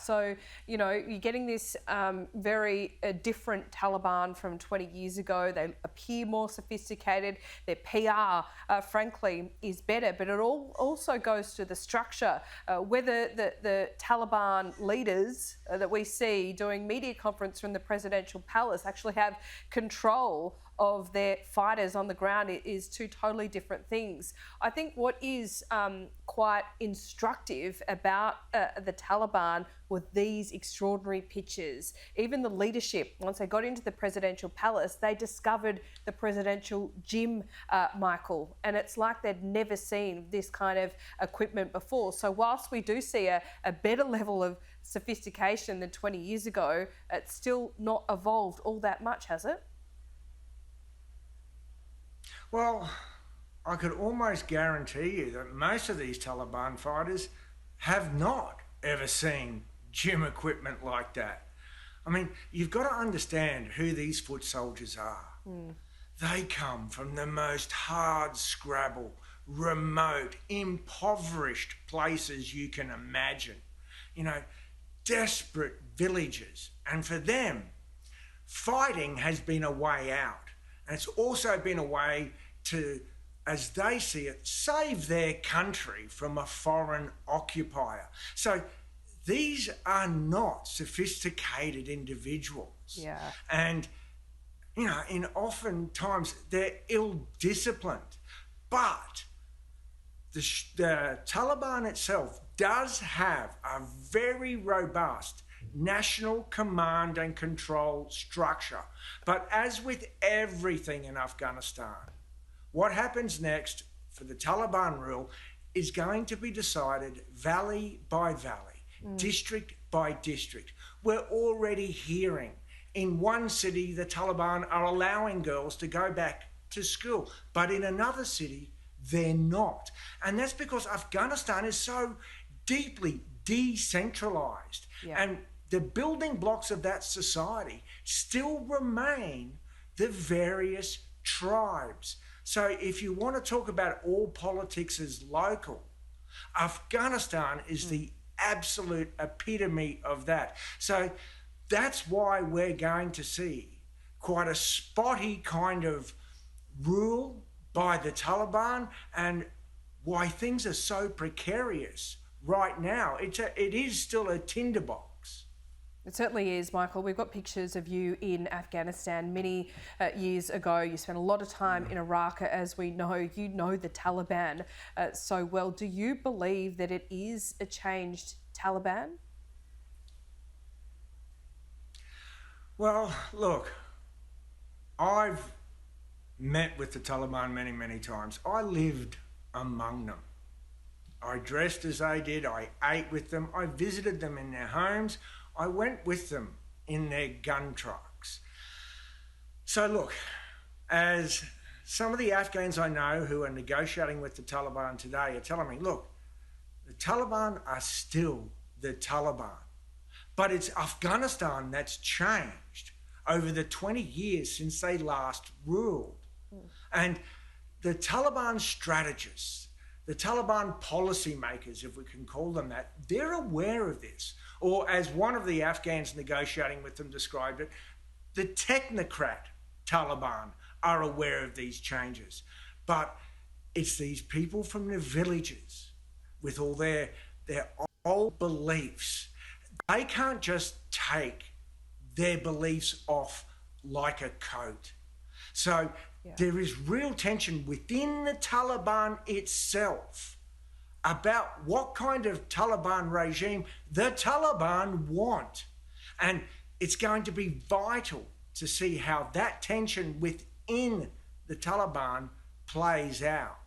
So, you know, you're getting this very different Taliban from 20 years ago. They appear more sophisticated. Their PR, frankly, is better. But it also goes to the structure. Whether the Taliban leaders that we see doing media conference from the presidential palace actually have control of their fighters on the ground is two totally different things. I think what is quite instructive about the Taliban were these extraordinary pictures. Even the leadership, once they got into the presidential palace, they discovered the presidential gym, Michael, and it's like they'd never seen this kind of equipment before. So whilst we do see a better level of sophistication than 20 years ago, it's still not evolved all that much, has it? Well, I could almost guarantee you that most of these Taliban fighters have not ever seen gym equipment like that. I mean, you've got to understand who these foot soldiers are. They come from the most hard-scrabble, remote, impoverished places you can imagine. You know, desperate villages. And for them, fighting has been a way out. And it's also been a way to, as they see it, save their country from a foreign occupier. So these are not sophisticated individuals. Yeah. And, you know, in oftentimes they're ill-disciplined. But the Taliban itself does have a very robust national command and control structure. But as with everything in Afghanistan, what happens next for the Taliban rule is going to be decided valley by valley, district by district. We're already hearing in one city the Taliban are allowing girls to go back to school, but in another city they're not. And that's because Afghanistan is so deeply decentralized. Yeah. And the building blocks of that society still remain the various tribes. So if you want to talk about all politics as local, Afghanistan is the absolute epitome of that. So that's why we're going to see quite a spotty kind of rule by the Taliban, and why things are so precarious right now. It is still a tinderbox. It certainly is, Michael. We've got pictures of you in Afghanistan many years ago. You spent a lot of time in Iraq, as we know. You know the Taliban so well. Do you believe that it is a changed Taliban? Well, look, I've met with the Taliban many, many times. I lived among them. I dressed as they did. I ate with them. I visited them in their homes. I went with them in their gun trucks. So look, as some of the Afghans I know who are negotiating with the Taliban today are telling me, look, the Taliban are still the Taliban, but it's Afghanistan that's changed over the 20 years since they last ruled. And the Taliban strategists, the Taliban policymakers, if we can call them that, they're aware of this. Or as one of the Afghans negotiating with them described it, the Technocrat Taliban are aware of these changes. But it's these people from the villages with all their old beliefs. They can't just take their beliefs off like a coat. So there is real tension within the Taliban itself about what kind of Taliban regime the Taliban want. And it's going to be vital to see how that tension within the Taliban plays out.